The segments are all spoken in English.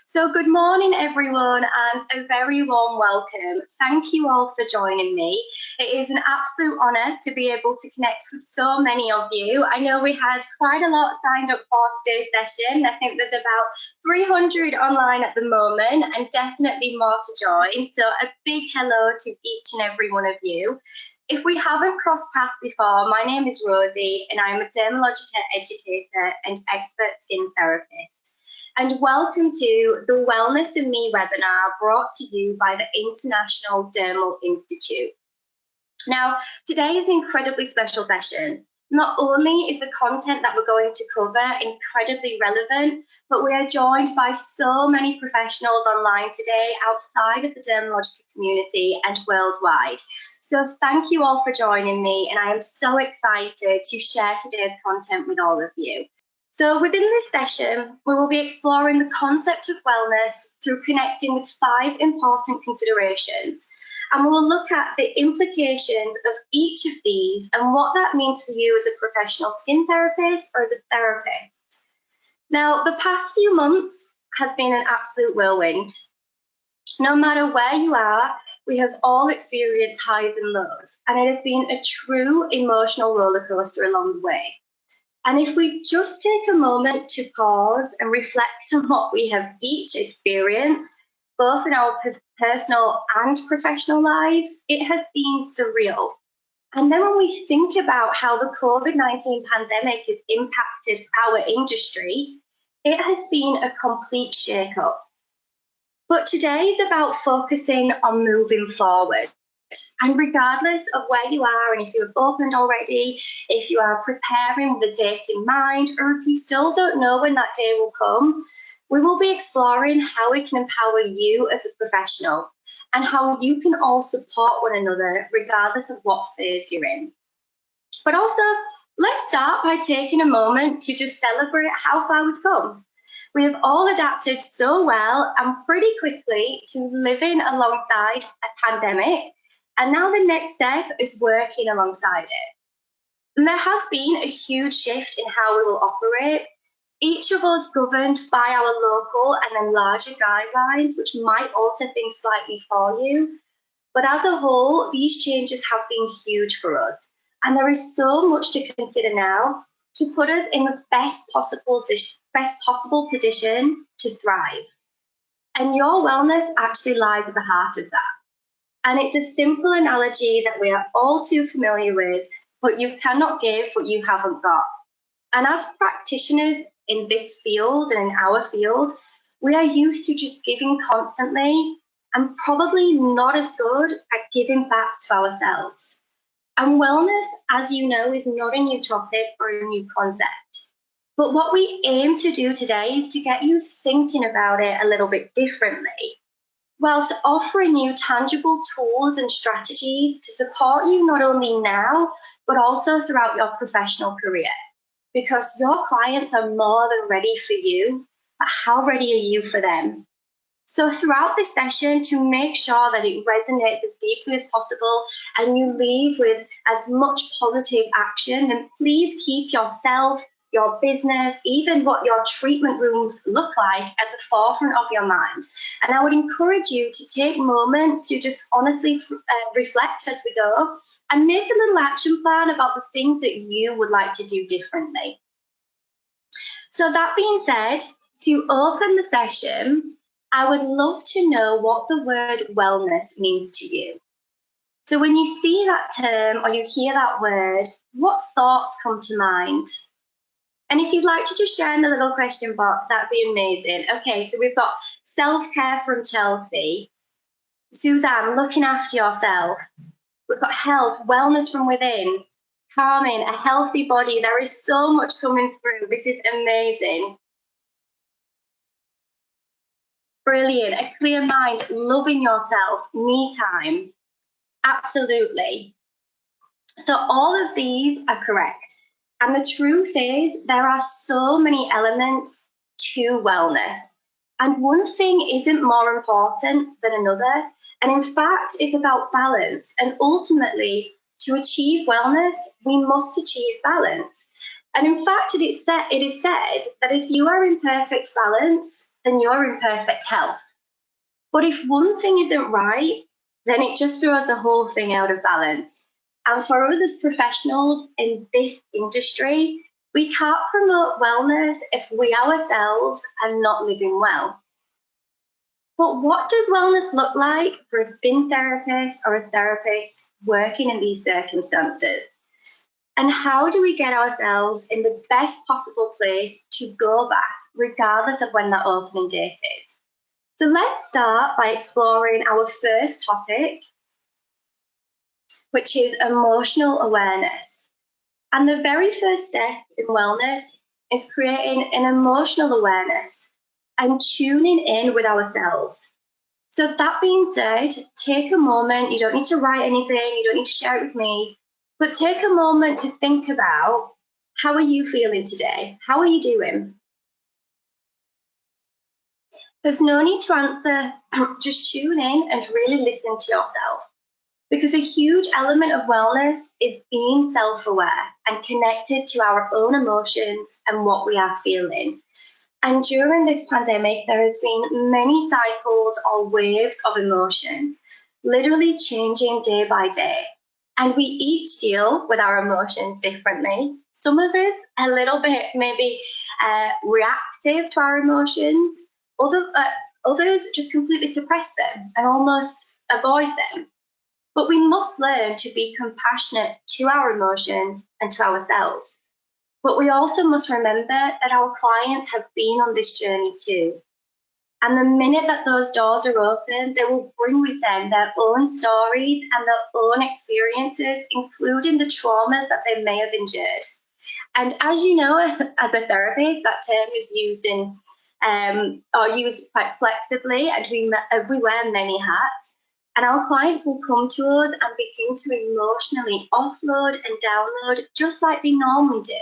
So good morning, everyone, and a very warm welcome. Thank you all for joining me. It is an absolute honour to be able to connect with so many of you. I know we had quite a lot signed up for today's session. I think there's about 300 online at the moment and definitely more to join. So a big hello to each and every one of you. If we haven't crossed paths before, my name is Rosie and I'm a Dermalogica educator and expert skin therapist. And welcome to the Wellness and Me webinar brought to you by the International Dermal Institute. Now, today is an incredibly special session. Not only is the content that we're going to cover incredibly relevant, but we are joined by so many professionals online today outside of the Dermalogica community and worldwide. So thank you all for joining me, and I am so excited to share today's content with all of you. So within this session, we will be exploring the concept of wellness through connecting with 5 important considerations. And we will look at the implications of each of these and what that means for you as a professional skin therapist or as a therapist. Now, the past few months has been an absolute whirlwind. No matter where you are, we have all experienced highs and lows, and it has been a true emotional roller coaster along the way. And if we just take a moment to pause and reflect on what we have each experienced, both in our personal and professional lives, it has been surreal. And then when we think about how the COVID-19 pandemic has impacted our industry, it has been a complete shake-up. But today is about focusing on moving forward. And regardless of where you are and if you have opened already, if you are preparing with a date in mind, or if you still don't know when that day will come, we will be exploring how we can empower you as a professional and how you can all support one another regardless of what phase you're in. But also, let's start by taking a moment to just celebrate how far we've come. We have all adapted so well and pretty quickly to living alongside a pandemic. And now the next step is working alongside it. And there has been a huge shift in how we will operate, each of us governed by our local and then larger guidelines, which might alter things slightly for you. But as a whole, these changes have been huge for us. And there is so much to consider now to put us in the best possible position to thrive. And your wellness actually lies at the heart of that. And it's a simple analogy that we are all too familiar with, but you cannot give what you haven't got. And as practitioners in this field and in our field, we are used to just giving constantly and probably not as good at giving back to ourselves. And wellness, as you know, is not a new topic or a new concept. But what we aim to do today is to get you thinking about it a little bit differently, whilst offering you tangible tools and strategies to support you not only now, but also throughout your professional career. Because your clients are more than ready for you, but how ready are you for them? So throughout this session, to make sure that it resonates as deeply as possible and you leave with as much positive action, then please keep yourself, your business, even what your treatment rooms look like at the forefront of your mind. And I would encourage you to take moments to just honestly reflect as we go and make a little action plan about the things that you would like to do differently. So that being said, to open the session, I would love to know what the word wellness means to you. So when you see that term or you hear that word, what thoughts come to mind? And if you'd like to just share in the little question box, that'd be amazing. Okay, so we've got self-care from Chelsea. Suzanne, looking after yourself. We've got health, wellness from within. Calming, a healthy body. There is so much coming through. This is amazing. Brilliant. A clear mind, loving yourself, me time. Absolutely. So all of these are correct. And the truth is, there are so many elements to wellness. And one thing isn't more important than another. And in fact, it's about balance. And ultimately, to achieve wellness, we must achieve balance. And in fact, it is said that if you are in perfect balance, then you're in perfect health. But if one thing isn't right, then it just throws the whole thing out of balance. And for us as professionals in this industry, we can't promote wellness if we ourselves are not living well. But what does wellness look like for a spin therapist or a therapist working in these circumstances? And how do we get ourselves in the best possible place to go back, regardless of when that opening date is? So let's start by exploring our first topic, which is emotional awareness. And the very first step in wellness is creating an emotional awareness and tuning in with ourselves. So that being said, take a moment. You don't need to write anything. You don't need to share it with me. But take a moment to think about, how are you feeling today? How are you doing? There's no need to answer. Just tune in and really listen to yourself. Because a huge element of wellness is being self-aware and connected to our own emotions and what we are feeling. And during this pandemic, there has been many cycles or waves of emotions, literally changing day by day. And we each deal with our emotions differently. Some of us a little bit maybe reactive to our emotions. Others just completely suppress them and almost avoid them. But we must learn to be compassionate to our emotions and to ourselves. But we also must remember that our clients have been on this journey too. And the minute that those doors are open, they will bring with them their own stories and their own experiences, including the traumas that they may have endured. And as you know, as a therapist, that term is used used quite flexibly, and we wear many hats. And our clients will come to us and begin to emotionally offload and download just like they normally do.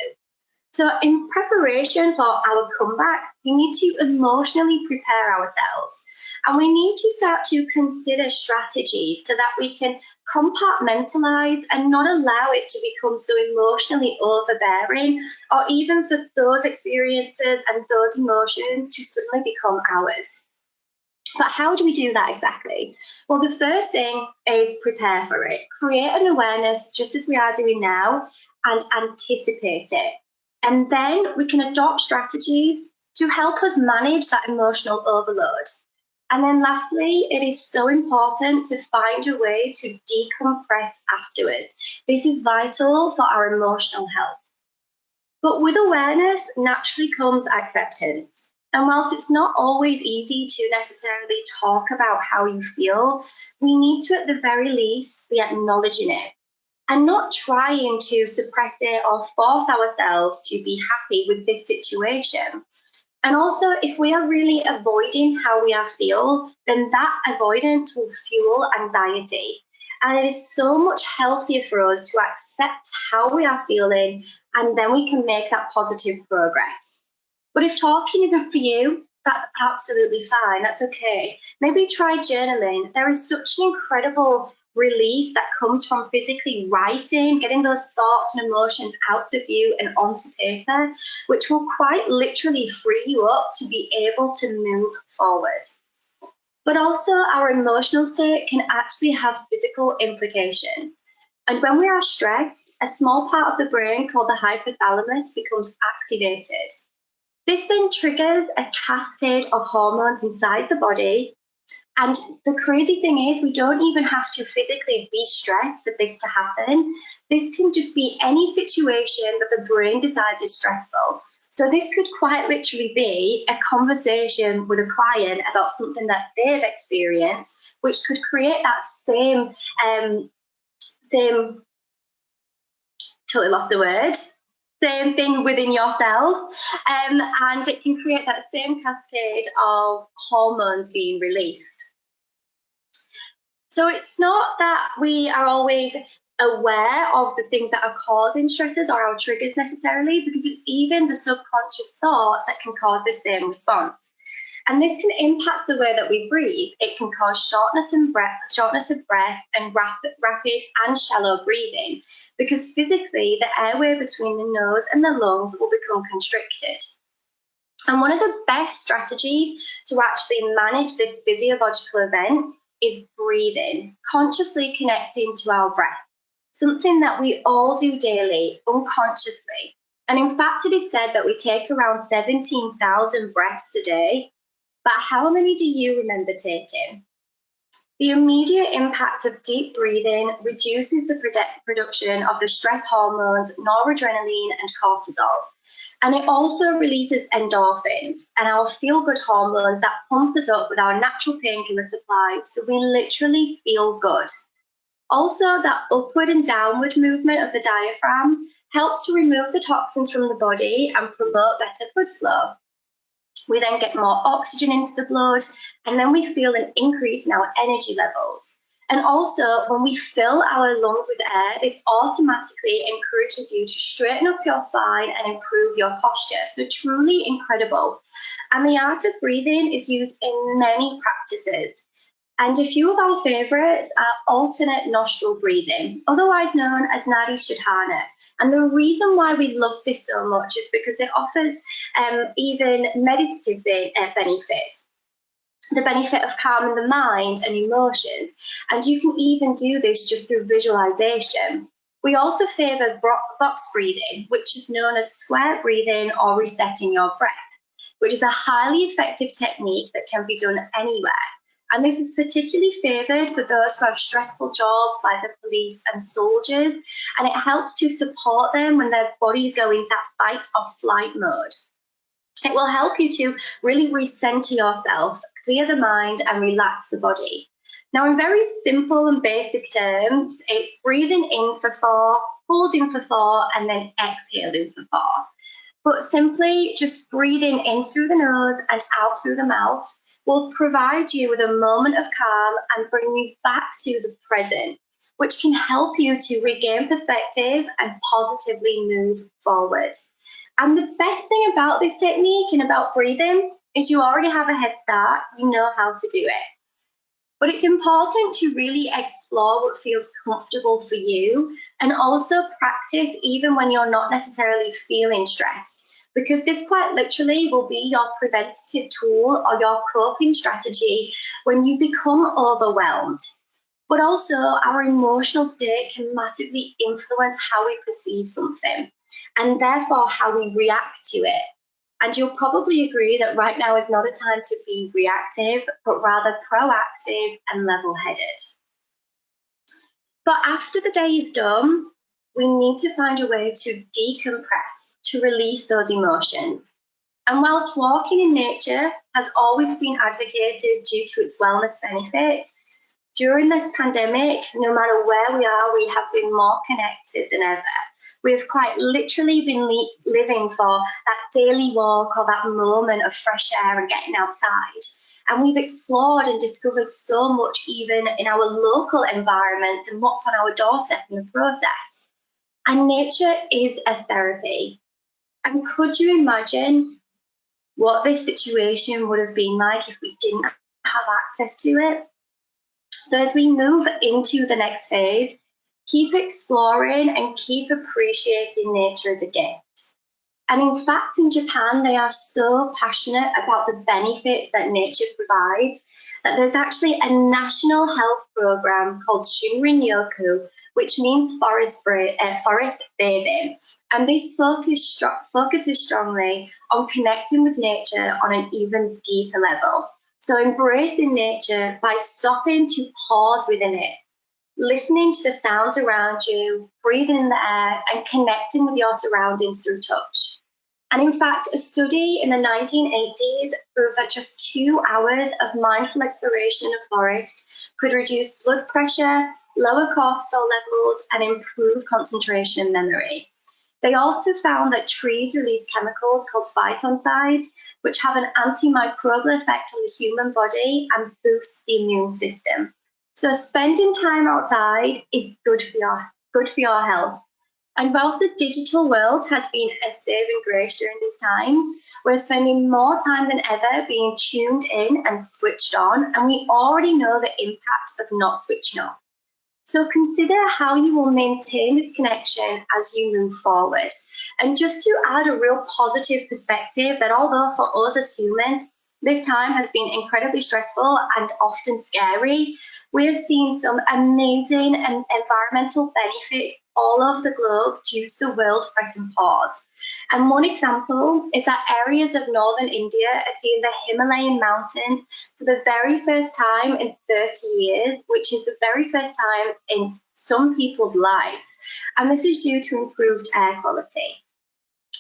So in preparation for our comeback, we need to emotionally prepare ourselves. And we need to start to consider strategies so that we can compartmentalize and not allow it to become so emotionally overbearing, or even for those experiences and those emotions to suddenly become ours. But how do we do that exactly? Well, the first thing is prepare for it. Create an awareness just as we are doing now and anticipate it. And then we can adopt strategies to help us manage that emotional overload. And then lastly, it is so important to find a way to decompress afterwards. This is vital for our emotional health. But with awareness naturally comes acceptance. And whilst it's not always easy to necessarily talk about how you feel, we need to, at the very least, be acknowledging it and not trying to suppress it or force ourselves to be happy with this situation. And also, if we are really avoiding how we are feel, then that avoidance will fuel anxiety. And it is so much healthier for us to accept how we are feeling, and then we can make that positive progress. But if talking isn't for you, that's absolutely fine. That's okay. Maybe try journaling. There is such an incredible release that comes from physically writing, getting those thoughts and emotions out of you and onto paper, which will quite literally free you up to be able to move forward. But also, our emotional state can actually have physical implications. And when we are stressed, a small part of the brain called the hypothalamus becomes activated. This then triggers a cascade of hormones inside the body. And the crazy thing is, we don't even have to physically be stressed for this to happen. This can just be any situation that the brain decides is stressful. So this could quite literally be a conversation with a client about something that they've experienced, which could create that same totally lost the word, same thing within yourself, and it can create that same cascade of hormones being released. So it's not that we are always aware of the things that are causing stresses or our triggers necessarily, because it's even the subconscious thoughts that can cause the same response. And this can impact the way that we breathe. It can cause shortness of breath and rapid and shallow breathing, because physically the airway between the nose and the lungs will become constricted. And one of the best strategies to actually manage this physiological event is breathing, consciously connecting to our breath, something that we all do daily, unconsciously. And in fact, it is said that we take around 17,000 breaths a day. But how many do you remember taking? The immediate impact of deep breathing reduces the production of the stress hormones, noradrenaline and cortisol. And it also releases endorphins and our feel-good hormones that pump us up with our natural painkiller supply, so we literally feel good. Also, that upward and downward movement of the diaphragm helps to remove the toxins from the body and promote better blood flow. We then get more oxygen into the blood, and then we feel an increase in our energy levels. And also, when we fill our lungs with air, this automatically encourages you to straighten up your spine and improve your posture. So truly incredible. And the art of breathing is used in many practices. And a few of our favourites are alternate nostril breathing, otherwise known as Nadi Shodhana. And the reason why we love this so much is because it offers even meditative benefits. The benefit of calming the mind and emotions. And you can even do this just through visualization. We also favour box breathing, which is known as square breathing or resetting your breath, which is a highly effective technique that can be done anywhere. And this is particularly favoured for those who have stressful jobs like the police and soldiers, and it helps to support them when their bodies go into that fight or flight mode. It will help you to really recenter yourself, clear the mind and relax the body. Now, in very simple and basic terms, it's breathing in for 4, holding for 4, and then exhaling for 4. But simply just breathing in through the nose and out through the mouth will provide you with a moment of calm and bring you back to the present, which can help you to regain perspective and positively move forward. And the best thing about this technique and about breathing is you already have a head start, you know how to do it. But it's important to really explore what feels comfortable for you and also practice even when you're not necessarily feeling stressed, because this quite literally will be your preventative tool or your coping strategy when you become overwhelmed. But also, our emotional state can massively influence how we perceive something and therefore how we react to it. And you'll probably agree that right now is not a time to be reactive, but rather proactive and level-headed. But after the day is done, we need to find a way to decompress, to release those emotions. And whilst walking in nature has always been advocated due to its wellness benefits, during this pandemic, no matter where we are, we have been more connected than ever. We've quite literally been living for that daily walk or that moment of fresh air and getting outside. And we've explored and discovered so much even in our local environments and what's on our doorstep in the process. And nature is a therapy. And could you imagine what this situation would have been like if we didn't have access to it? So as we move into the next phase, keep exploring and keep appreciating nature as a gift. And in fact, in Japan, they are so passionate about the benefits that nature provides that there's actually a national health program called Shinrin-yoku, which means forest bathing. And this focuses strongly on connecting with nature on an even deeper level. So embracing nature by stopping to pause within it, listening to the sounds around you, breathing in the air, and connecting with your surroundings through touch. And in fact, a study in the 1980s proved that just 2 hours of mindful exploration in a forest could reduce blood pressure, lower cortisol levels, and improve concentration and memory. They also found that trees release chemicals called phytoncides, which have an antimicrobial effect on the human body and boost the immune system. So spending time outside is good for your health. And whilst the digital world has been a saving grace during these times, we're spending more time than ever being tuned in and switched on, and we already know the impact of not switching off. So consider how you will maintain this connection as you move forward. And just to add a real positive perspective, that although for us as humans, this time has been incredibly stressful and often scary, we have seen some amazing environmental benefits all over the globe due to the world present pause. And one example is that areas of northern India are seeing the Himalayan mountains for the very first time in 30 years, which is the very first time in some people's lives. And this is due to improved air quality.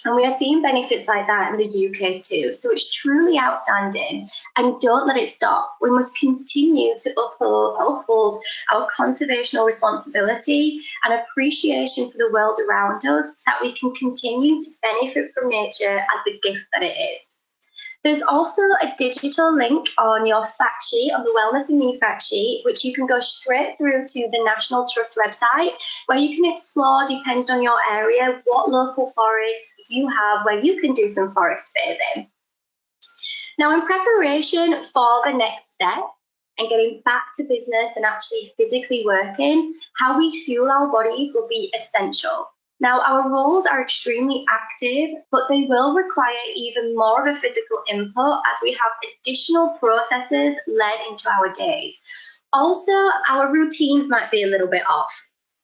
And we are seeing benefits like that in the UK too. So it's truly outstanding. And don't let it stop. We must continue to uphold our conservational responsibility and appreciation for the world around us so that we can continue to benefit from nature as the gift that it is. There's also a digital link on your fact sheet, on the Wellness and Me fact sheet, which you can go straight through to the National Trust website, where you can explore, depending on your area, what local forests you have where you can do some forest bathing. Now, in preparation for the next step and getting back to business and actually physically working, how we fuel our bodies will be essential. Now, our roles are extremely active, but they will require even more of a physical input as we have additional processes led into our days. Also, our routines might be a little bit off,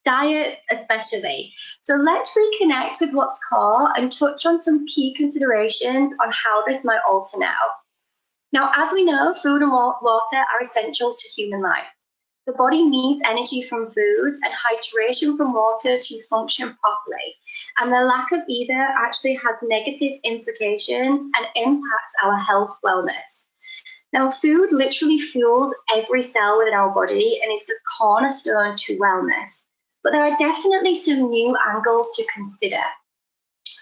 diets especially. So let's reconnect with what's core and touch on some key considerations on how this might alter now. Now, as we know, food and water are essentials to human life. The body needs energy from foods and hydration from water to function properly. And the lack of either actually has negative implications and impacts our health wellness. Now, food literally fuels every cell within our body and is the cornerstone to wellness. But there are definitely some new angles to consider.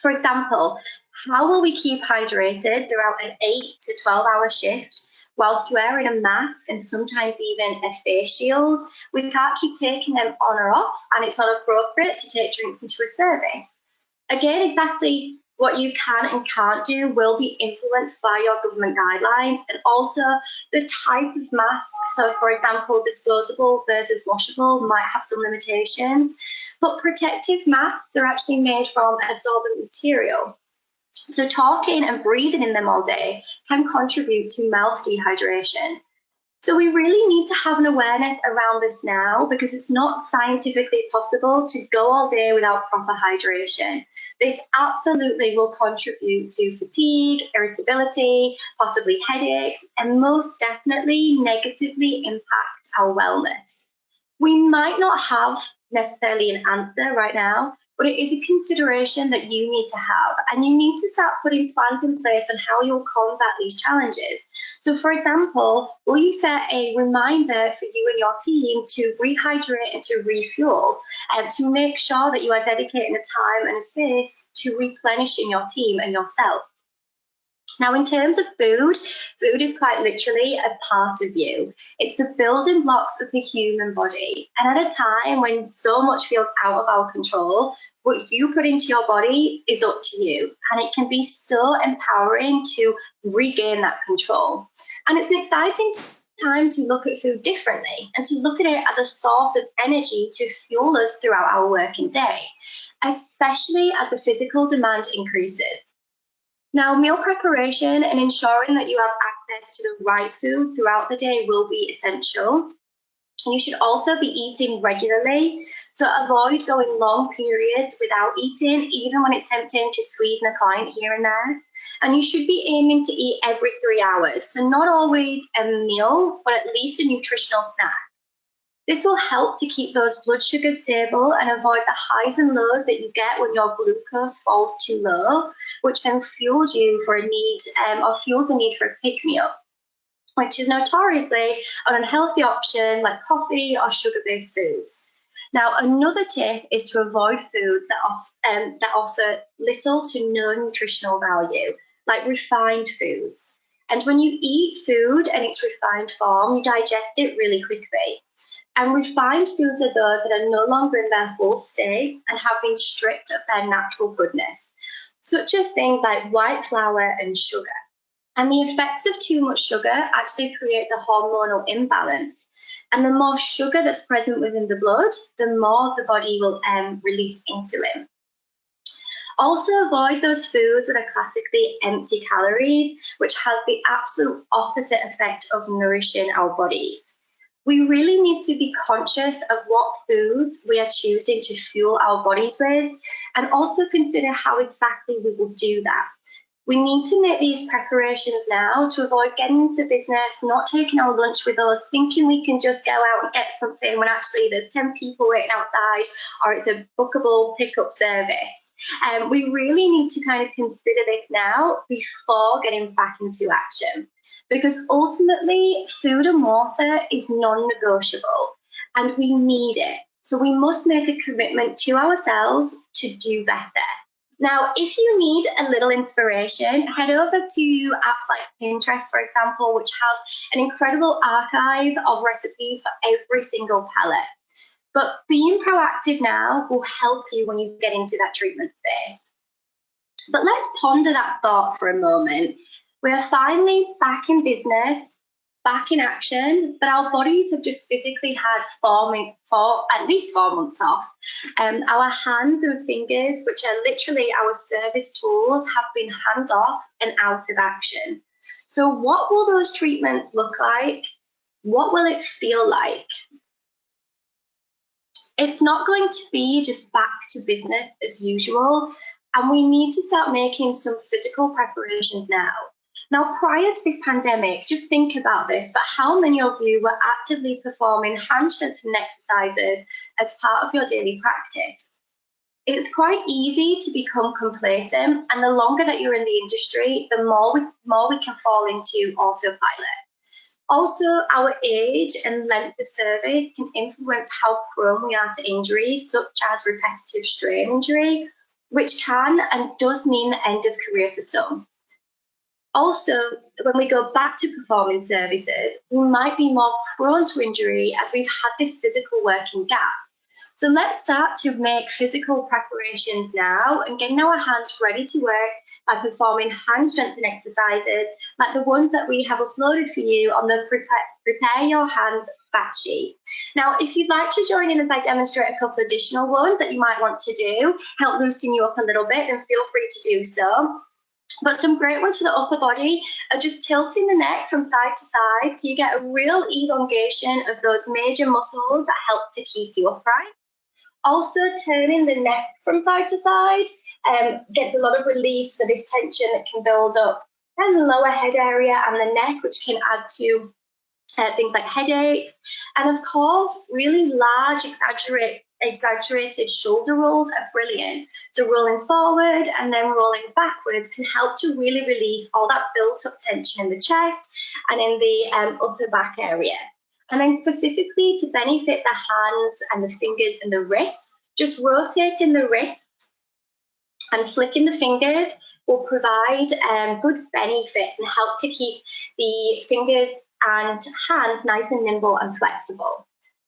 For example, how will we keep hydrated throughout an 8 to 12-hour shift? Whilst wearing a mask and sometimes even a face shield, we can't keep taking them on or off, and it's not appropriate to take drinks into a service. Again, exactly what you can and can't do will be influenced by your government guidelines and also the type of mask. So, for example, disposable versus washable might have some limitations, but protective masks are actually made from absorbent material. So talking and breathing in them all day can contribute to mouth dehydration. So we really need to have an awareness around this now because it's not scientifically possible to go all day without proper hydration. This absolutely will contribute to fatigue, irritability, possibly headaches, and most definitely negatively impact our wellness. We might not have necessarily an answer right now, but it is a consideration that you need to have, and you need to start putting plans in place on how you'll combat these challenges. So, for example, will you set a reminder for you and your team to rehydrate and to refuel, and to make sure that you are dedicating a time and a space to replenishing your team and yourself? Now, in terms of food, food is quite literally a part of you. It's the building blocks of the human body. And at a time when so much feels out of our control, what you put into your body is up to you. And it can be so empowering to regain that control. And it's an exciting time to look at food differently and to look at it as a source of energy to fuel us throughout our working day, especially as the physical demand increases. Now, meal preparation and ensuring that you have access to the right food throughout the day will be essential. You should also be eating regularly, so avoid going long periods without eating, even when it's tempting to squeeze in a client here and there. And you should be aiming to eat every 3 hours, so not always a meal, but at least a nutritional snack. This will help to keep those blood sugars stable and avoid the highs and lows that you get when your glucose falls too low, which then fuels you for a need, or fuels the need for a pick-me-up, which is notoriously an unhealthy option like coffee or sugar-based foods. Now, another tip is to avoid foods that offer little to no nutritional value, like refined foods. And when you eat food in its refined form, you digest it really quickly. And refined foods are those that are no longer in their full state and have been stripped of their natural goodness, such as things like white flour and sugar. And the effects of too much sugar actually creates a hormonal imbalance. And the more sugar that's present within the blood, the more the body will release insulin. Also avoid those foods that are classically empty calories, which has the absolute opposite effect of nourishing our bodies. We really need to be conscious of what foods we are choosing to fuel our bodies with, and also consider how exactly we will do that. We need to make these preparations now to avoid getting into business, not taking our lunch with us, thinking we can just go out and get something when actually there's 10 people waiting outside, or it's a bookable pickup service. We really need to kind of consider this now before getting back into action, because ultimately food and water is non-negotiable and we need it. So we must make a commitment to ourselves to do better. Now, if you need a little inspiration, head over to apps like Pinterest, for example, which have an incredible archive of recipes for every single palette. But being proactive now will help you when you get into that treatment space. But let's ponder that thought for a moment. We are finally back in business, back in action, but our bodies have just physically had at least 4 months off. Our hands and fingers, which are literally our service tools, have been hands off and out of action. So what will those treatments look like? What will it feel like? It's not going to be just back to business as usual, and we need to start making some physical preparations now. Now, prior to this pandemic, just think about this, but how many of you were actively performing hand strengthening exercises as part of your daily practice? It's quite easy to become complacent, and the longer that you're in the industry, the more we can fall into autopilot. Also, our age and length of service can influence how prone we are to injuries, such as repetitive strain injury, which can and does mean the end of career for some. Also, when we go back to performing services, we might be more prone to injury as we've had this physical working gap. So let's start to make physical preparations now and getting our hands ready to work by performing hand strengthening exercises like the ones that we have uploaded for you on the Prepare Your Hands fact sheet. Now, if you'd like to join in as I demonstrate a couple additional ones that you might want to do, help loosen you up a little bit, then feel free to do so. But some great ones for the upper body are just tilting the neck from side to side so you get a real elongation of those major muscles that help to keep you upright. Also, turning the neck from side to side gets a lot of release for this tension that can build up in the lower head area and the neck, which can add to things like headaches. And of course, really large, exaggerated shoulder rolls are brilliant. So rolling forward and then rolling backwards can help to really release all that built up tension in the chest and in the upper back area. And then specifically to benefit the hands and the fingers and the wrists, just rotating the wrists and flicking the fingers will provide good benefits and help to keep the fingers and hands nice and nimble and flexible.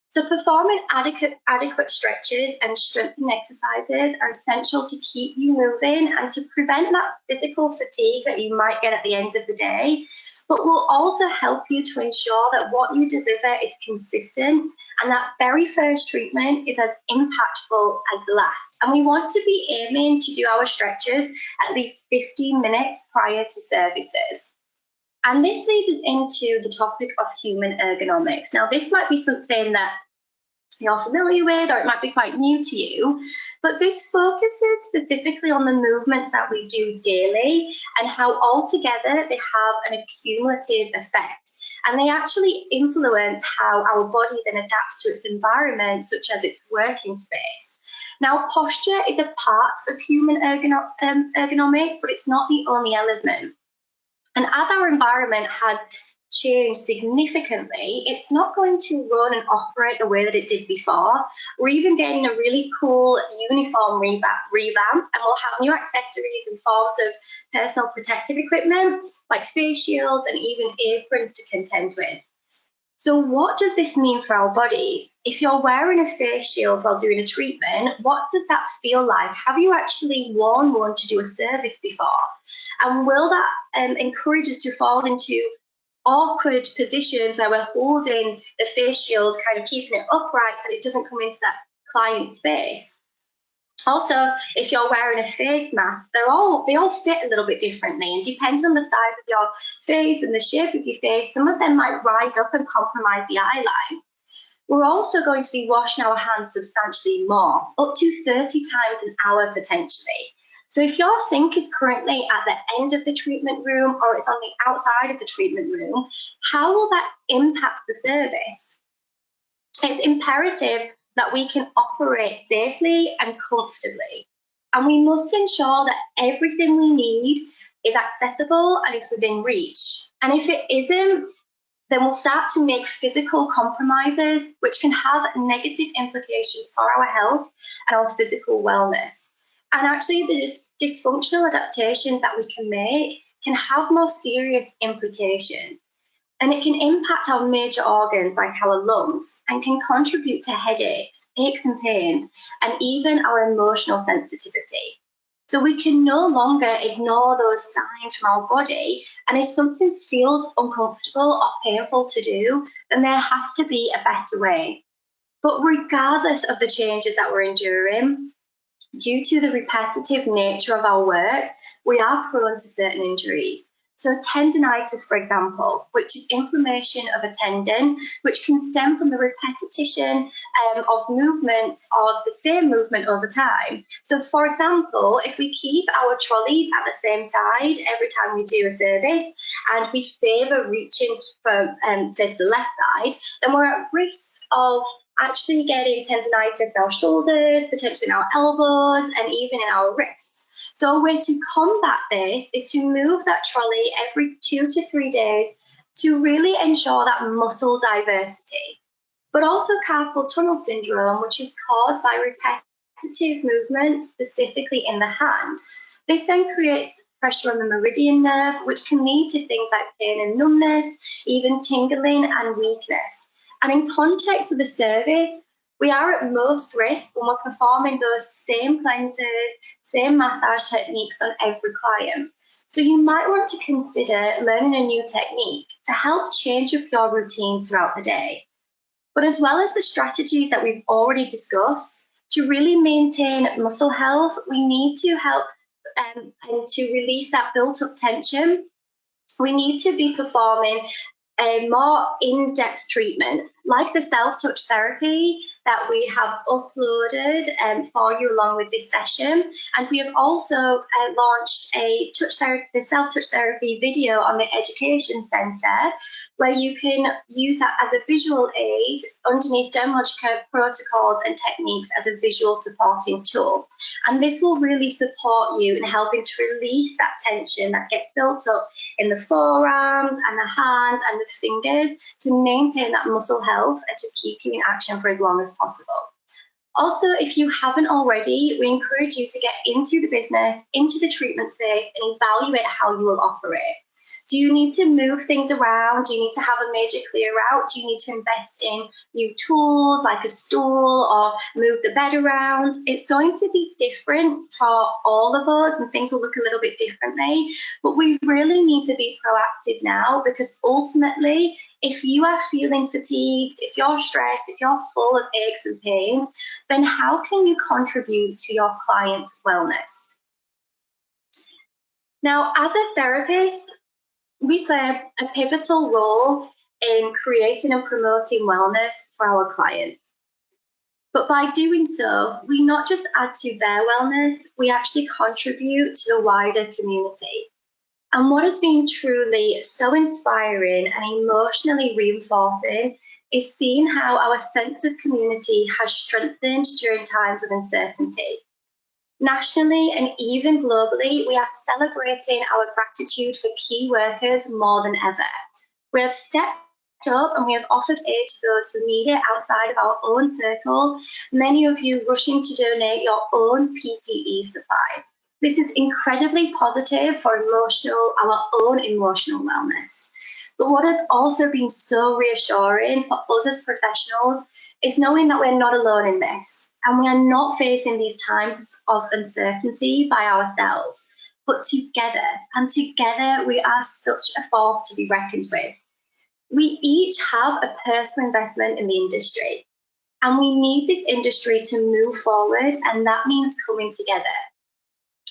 So performing adequate stretches and strengthening exercises are essential to keep you moving and to prevent that physical fatigue that you might get at the end of the day, but will also help you to ensure that what you deliver is consistent and that very first treatment is as impactful as the last. And we want to be aiming to do our stretches at least 15 minutes prior to services. And this leads us into the topic of human ergonomics. Now, this might be something that you're familiar with, or it might be quite new to you, but this focuses specifically on the movements that we do daily and how altogether they have an accumulative effect. And they actually influence how our body then adapts to its environment, such as its working space. Now, posture is a part of human ergonomics, but it's not the only element. And as our environment has changed significantly, it's not going to run and operate the way that it did before. We're even getting a really cool uniform revamp, and we'll have new accessories and forms of personal protective equipment like face shields and even aprons to contend with. So what does this mean for our bodies? If you're wearing a face shield while doing a treatment, what does that feel like? Have you actually worn one to do a service before? And will that encourage us to fall into awkward positions where we're holding the face shield, kind of keeping it upright so that it doesn't come into that client's face? Also, if you're wearing a face mask, they all fit a little bit differently, and depending on the size of your face and the shape of your face, some of them might rise up and compromise the eye line. We're also going to be washing our hands substantially more, up to 30 times an hour potentially. So if your sink is currently at the end of the treatment room or it's on the outside of the treatment room, how will that impact the service? It's imperative that we can operate safely and comfortably. And we must ensure that everything we need is accessible and is within reach. And if it isn't, then we'll start to make physical compromises, which can have negative implications for our health and our physical wellness. And actually, the dysfunctional adaptations that we can make can have more serious implications. And it can impact our major organs like our lungs and can contribute to headaches, aches and pains, and even our emotional sensitivity. So we can no longer ignore those signs from our body, and if something feels uncomfortable or painful to do, then there has to be a better way. But regardless of the changes that we're enduring, due to the repetitive nature of our work, we are prone to certain injuries. So tendinitis, for example, which is inflammation of a tendon, which can stem from the repetition of movements of the same movement over time. So for example, if we keep our trolleys at the same side every time we do a service, and we favour reaching from, say, to the left side, then we're at risk of actually getting tendinitis in our shoulders, potentially in our elbows, and even in our wrists. So a way to combat this is to move that trolley every 2 to 3 days to really ensure that muscle diversity. But also carpal tunnel syndrome, which is caused by repetitive movements, specifically in the hand. This then creates pressure on the meridian nerve, which can lead to things like pain and numbness, even tingling and weakness. And in context with the service, we are at most risk when we're performing those same cleanses, same massage techniques on every client. So you might want to consider learning a new technique to help change up your routines throughout the day. But as well as the strategies that we've already discussed, to really maintain muscle health, we need to help and to release that built up tension. We need to be performing a more in-depth treatment, like the self-touch therapy that we have uploaded for you along with this session. And we have also launched the self-touch therapy video on the Education Centre, where you can use that as a visual aid underneath Dermalogica protocols and techniques as a visual supporting tool. And this will really support you in helping to release that tension that gets built up in the forearms and the hands and the fingers to maintain that muscle health and to keep you in action for as long as possible. Also, if you haven't already, we encourage you to get into the business, into the treatment space, and evaluate how you will operate. Do you need to move things around? Do you need to have a major clear out? Do you need to invest in new tools like a stool or move the bed around? It's going to be different for all of us, and things will look a little bit differently, but we really need to be proactive now, because ultimately, if you are feeling fatigued, if you're stressed, if you're full of aches and pains, then how can you contribute to your client's wellness? Now, as a therapist, we play a pivotal role in creating and promoting wellness for our clients. But by doing so, we not just add to their wellness, we actually contribute to the wider community. And what has been truly so inspiring and emotionally reinforcing is seeing how our sense of community has strengthened during times of uncertainty. Nationally and even globally, we are celebrating our gratitude for key workers more than ever. We have stepped up and we have offered aid to those who need it outside of our own circle, many of you rushing to donate your own PPE supply. This is incredibly positive for our own emotional wellness. But what has also been so reassuring for us as professionals is knowing that we're not alone in this. And we are not facing these times of uncertainty by ourselves, but together. And together we are such a force to be reckoned with. We each have a personal investment in the industry. And we need this industry to move forward, and that means coming together.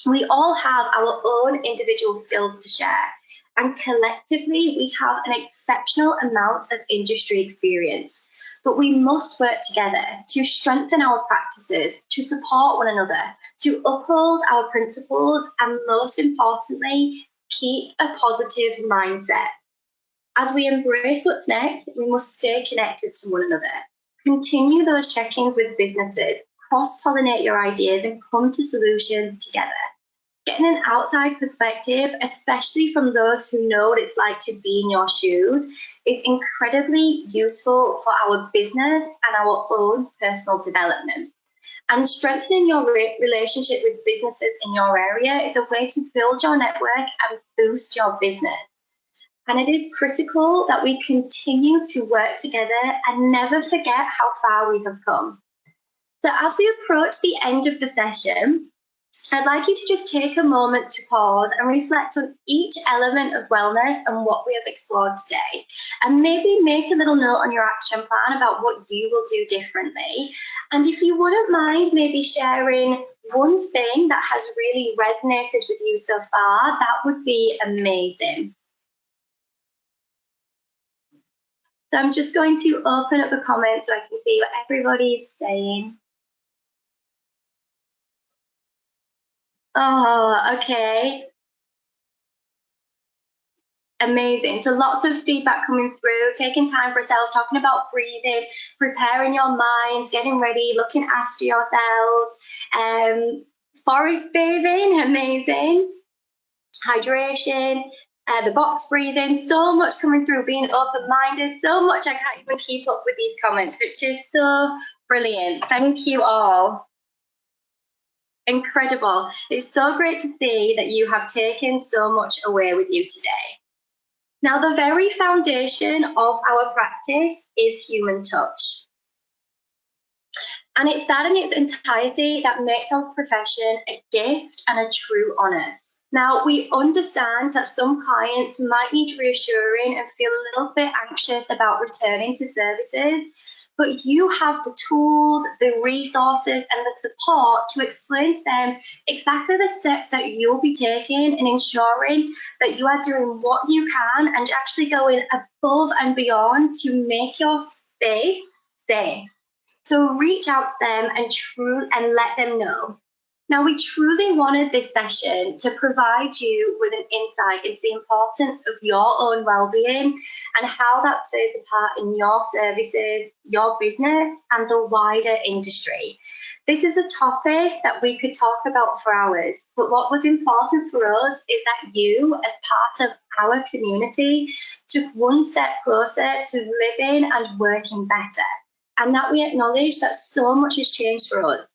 We all have our own individual skills to share, and collectively we have an exceptional amount of industry experience. But we must work together to strengthen our practices, to support one another, to uphold our principles, and most importantly, keep a positive mindset. As we embrace what's next, we must stay connected to one another. Continue those check-ins with businesses, cross-pollinate your ideas, and come to solutions together. Getting an outside perspective, especially from those who know what it's like to be in your shoes, is incredibly useful for our business and our own personal development. And strengthening your relationship with businesses in your area is a way to build your network and boost your business. And it is critical that we continue to work together and never forget how far we have come. So as we approach the end of the session, I'd like you to just take a moment to pause and reflect on each element of wellness and what we have explored today. And maybe make a little note on your action plan about what you will do differently. And if you wouldn't mind maybe sharing one thing that has really resonated with you so far, that would be amazing. So I'm just going to open up the comments so I can see what everybody is saying. Oh, okay. Amazing. So lots of feedback coming through, taking time for yourselves, talking about breathing, preparing your mind, getting ready, looking after yourselves. Forest bathing, amazing. Hydration, the box breathing, so much coming through, being open-minded, so much I can't even keep up with these comments, which is so brilliant. Thank you all. Incredible. It's so great to see that you have taken so much away with you today. Now, the very foundation of our practice is human touch. And it's that in its entirety that makes our profession a gift and a true honour. Now, we understand that some clients might need reassuring and feel a little bit anxious about returning to services, but you have the tools, the resources, and the support to explain to them exactly the steps that you'll be taking in ensuring that you are doing what you can and actually going above and beyond to make your space safe. So reach out to them and let them know. Now, we truly wanted this session to provide you with an insight into the importance of your own well-being and how that plays a part in your services, your business, and the wider industry. This is a topic that we could talk about for hours, but what was important for us is that you, as part of our community, took one step closer to living and working better, and that we acknowledge that so much has changed for us.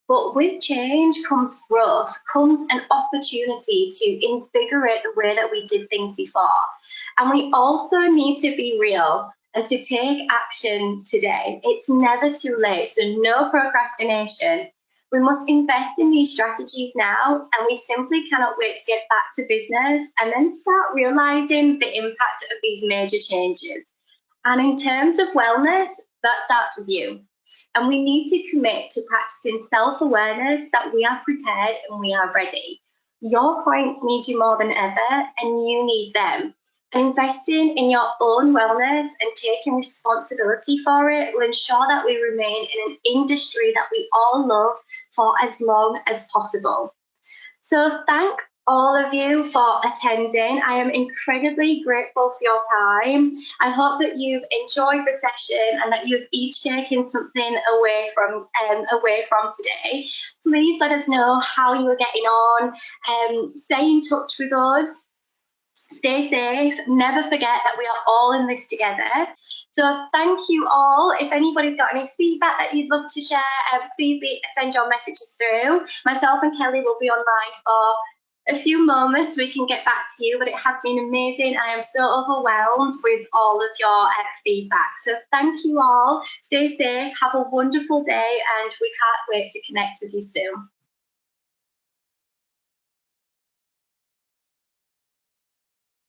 But with change comes growth, comes an opportunity to invigorate the way that we did things before. And we also need to be real and to take action today. It's never too late, so no procrastination. We must invest in these strategies now, and we simply cannot wait to get back to business and then start realizing the impact of these major changes. And in terms of wellness, that starts with you. And we need to commit to practicing self-awareness that we are prepared and we are ready. Your clients need you more than ever, and you need them. Investing in your own wellness and taking responsibility for it will ensure that we remain in an industry that we all love for as long as possible. So thank all of you for attending. I am incredibly grateful for your time. I hope that you've enjoyed the session and that you've each taken something away from today. Please let us know how you are getting on. Stay in touch with us. Stay safe. Never forget that we are all in this together. So thank you all. If anybody's got any feedback that you'd love to share, please send your messages through. Myself and Kelly will be online for a few moments. We can get back to you, but it has been amazing. I am so overwhelmed with all of your feedback. So thank you all. Stay safe. Have a wonderful day, and we can't wait to connect with you soon.